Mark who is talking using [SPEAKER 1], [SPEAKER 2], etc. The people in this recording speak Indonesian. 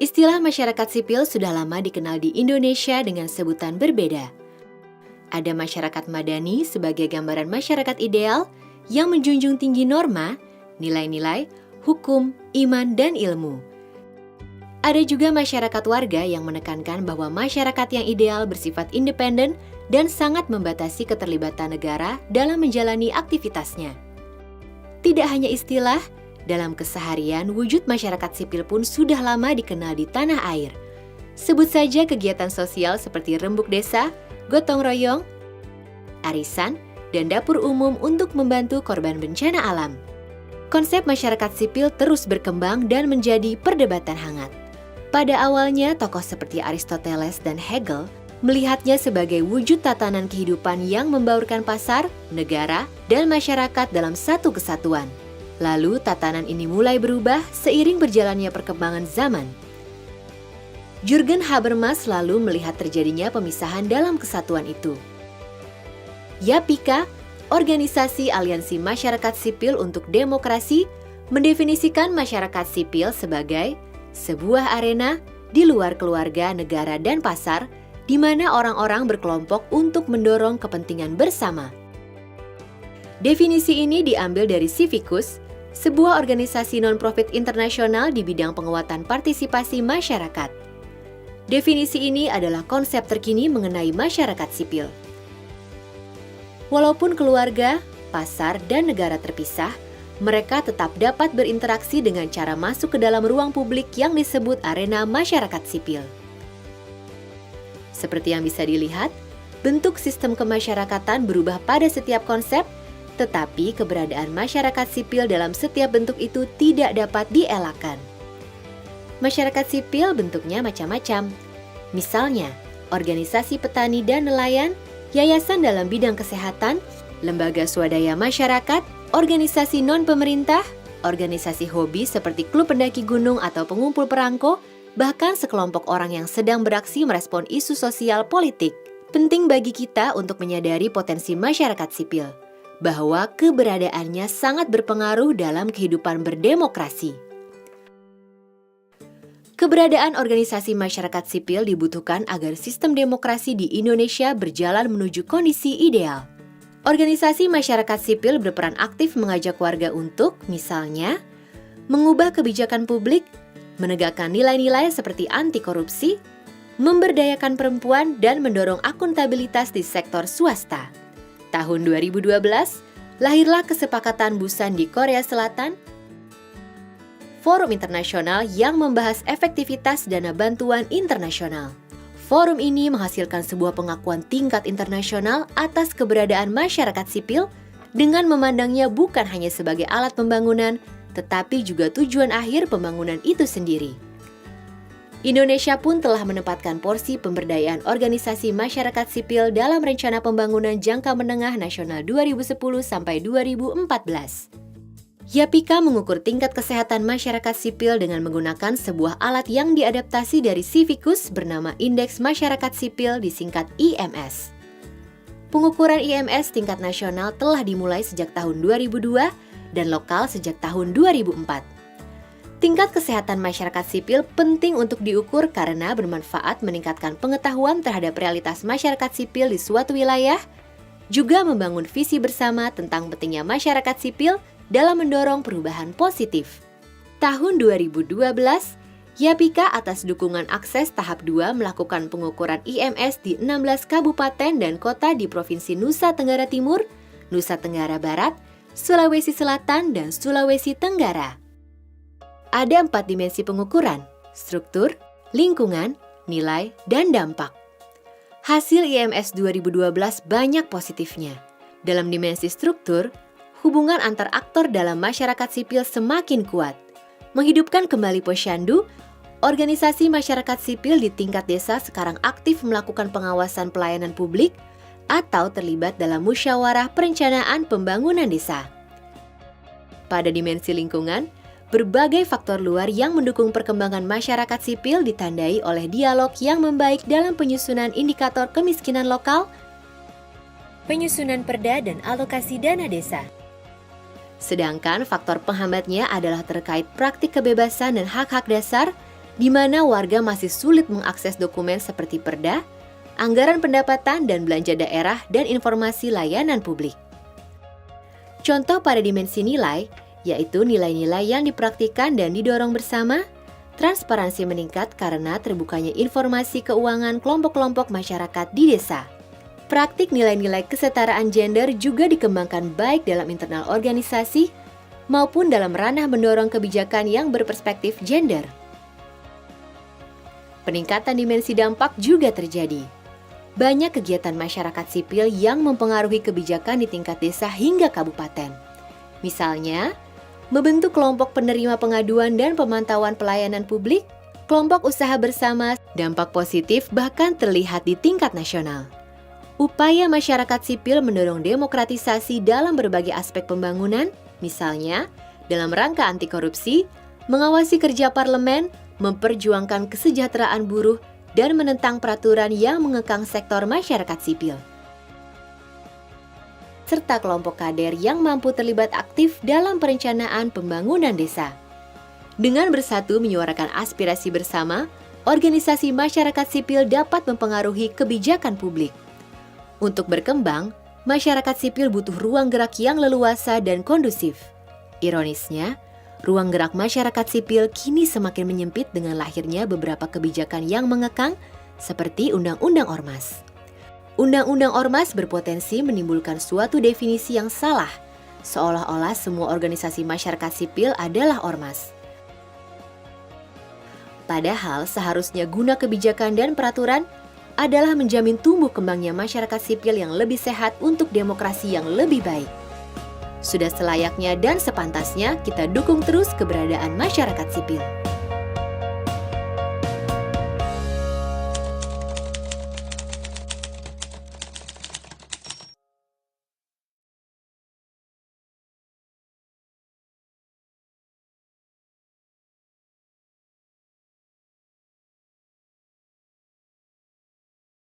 [SPEAKER 1] Istilah masyarakat sipil sudah lama dikenal di Indonesia dengan sebutan berbeda. Ada masyarakat madani sebagai gambaran masyarakat ideal yang menjunjung tinggi norma, nilai-nilai, hukum, iman, dan ilmu. Ada juga masyarakat warga yang menekankan bahwa masyarakat yang ideal bersifat independen dan sangat membatasi keterlibatan negara dalam menjalani aktivitasnya. Tidak hanya istilah, dalam keseharian wujud masyarakat sipil pun sudah lama dikenal di tanah air. Sebut saja kegiatan sosial seperti rembuk desa, gotong royong, arisan, dan dapur umum untuk membantu korban bencana alam. Konsep masyarakat sipil terus berkembang dan menjadi perdebatan hangat. Pada awalnya, tokoh seperti Aristoteles dan Hegel melihatnya sebagai wujud tatanan kehidupan yang membaurkan pasar, negara, dan masyarakat dalam satu kesatuan. Lalu, tatanan ini mulai berubah seiring berjalannya perkembangan zaman. Jürgen Habermas lalu melihat terjadinya pemisahan dalam kesatuan itu. YAPIKA, Organisasi Aliansi Masyarakat Sipil untuk Demokrasi, mendefinisikan masyarakat sipil sebagai sebuah arena di luar keluarga, negara, dan pasar, di mana orang-orang berkelompok untuk mendorong kepentingan bersama. Definisi ini diambil dari Civicus, sebuah organisasi non-profit internasional di bidang penguatan partisipasi masyarakat. Definisi ini adalah konsep terkini mengenai masyarakat sipil. Walaupun keluarga, pasar, dan negara terpisah, mereka tetap dapat berinteraksi dengan cara masuk ke dalam ruang publik yang disebut arena masyarakat sipil. Seperti yang bisa dilihat, bentuk sistem kemasyarakatan berubah pada setiap konsep, tetapi keberadaan masyarakat sipil dalam setiap bentuk itu tidak dapat dielakkan. Masyarakat sipil bentuknya macam-macam. Misalnya, organisasi petani dan nelayan, yayasan dalam bidang kesehatan, lembaga swadaya masyarakat, organisasi non-pemerintah, organisasi hobi seperti klub pendaki gunung atau pengumpul perangko, bahkan sekelompok orang yang sedang beraksi merespon isu sosial politik. Penting bagi kita untuk menyadari potensi masyarakat sipil, bahwa keberadaannya sangat berpengaruh dalam kehidupan berdemokrasi. Keberadaan organisasi masyarakat sipil dibutuhkan agar sistem demokrasi di Indonesia berjalan menuju kondisi ideal. Organisasi masyarakat sipil berperan aktif mengajak warga untuk, misalnya, mengubah kebijakan publik, menegakkan nilai-nilai seperti anti korupsi, memberdayakan perempuan, dan mendorong akuntabilitas di sektor swasta. Tahun 2012, lahirlah Kesepakatan Busan di Korea Selatan, forum internasional yang membahas efektivitas dana bantuan internasional. Forum ini menghasilkan sebuah pengakuan tingkat internasional atas keberadaan masyarakat sipil dengan memandangnya bukan hanya sebagai alat pembangunan, tetapi juga tujuan akhir pembangunan itu sendiri. Indonesia pun telah menempatkan porsi pemberdayaan organisasi masyarakat sipil dalam Rencana Pembangunan Jangka Menengah Nasional 2010 sampai 2014. YAPIKA mengukur tingkat kesehatan masyarakat sipil dengan menggunakan sebuah alat yang diadaptasi dari Civicus bernama Indeks Masyarakat Sipil disingkat IMS. Pengukuran IMS tingkat nasional telah dimulai sejak tahun 2002 dan lokal sejak tahun 2004. Tingkat kesehatan masyarakat sipil penting untuk diukur karena bermanfaat meningkatkan pengetahuan terhadap realitas masyarakat sipil di suatu wilayah, juga membangun visi bersama tentang pentingnya masyarakat sipil dalam mendorong perubahan positif. Tahun 2012, YAPIKA atas dukungan akses tahap 2 melakukan pengukuran IMS di 16 kabupaten dan kota di Provinsi Nusa Tenggara Timur, Nusa Tenggara Barat, Sulawesi Selatan, dan Sulawesi Tenggara. Ada 4 dimensi pengukuran: struktur, lingkungan, nilai, dan dampak. Hasil IMS 2012 banyak positifnya. Dalam dimensi struktur, hubungan antar aktor dalam masyarakat sipil semakin kuat. Menghidupkan kembali Posyandu, organisasi masyarakat sipil di tingkat desa sekarang aktif melakukan pengawasan pelayanan publik atau terlibat dalam musyawarah perencanaan pembangunan desa. Pada dimensi lingkungan, berbagai faktor luar yang mendukung perkembangan masyarakat sipil ditandai oleh dialog yang membaik dalam penyusunan indikator kemiskinan lokal, penyusunan perda, dan alokasi dana desa. Sedangkan faktor penghambatnya adalah terkait praktik kebebasan dan hak-hak dasar, di mana warga masih sulit mengakses dokumen seperti perda, anggaran pendapatan dan belanja daerah, dan informasi layanan publik. Contoh pada dimensi nilai, yaitu nilai-nilai yang dipraktikkan dan didorong bersama, transparansi meningkat karena terbukanya informasi keuangan kelompok-kelompok masyarakat di desa. Praktik nilai-nilai kesetaraan gender juga dikembangkan baik dalam internal organisasi maupun dalam ranah mendorong kebijakan yang berperspektif gender. Peningkatan dimensi dampak juga terjadi. Banyak kegiatan masyarakat sipil yang mempengaruhi kebijakan di tingkat desa hingga kabupaten. Misalnya, membentuk kelompok penerima pengaduan dan pemantauan pelayanan publik, kelompok usaha bersama, dampak positif bahkan terlihat di tingkat nasional. Upaya masyarakat sipil mendorong demokratisasi dalam berbagai aspek pembangunan, misalnya dalam rangka anti korupsi, mengawasi kerja parlemen, memperjuangkan kesejahteraan buruh, dan menentang peraturan yang mengekang sektor masyarakat sipil. Serta kelompok kader yang mampu terlibat aktif dalam perencanaan pembangunan desa. Dengan bersatu menyuarakan aspirasi bersama, organisasi masyarakat sipil dapat mempengaruhi kebijakan publik. Untuk berkembang, masyarakat sipil butuh ruang gerak yang leluasa dan kondusif. Ironisnya, ruang gerak masyarakat sipil kini semakin menyempit dengan lahirnya beberapa kebijakan yang mengekang, seperti Undang-Undang Ormas. Undang-Undang Ormas berpotensi menimbulkan suatu definisi yang salah, seolah-olah semua organisasi masyarakat sipil adalah ormas. Padahal seharusnya guna kebijakan dan peraturan adalah menjamin tumbuh kembangnya masyarakat sipil yang lebih sehat untuk demokrasi yang lebih baik. Sudah selayaknya dan sepantasnya kita dukung terus keberadaan masyarakat sipil.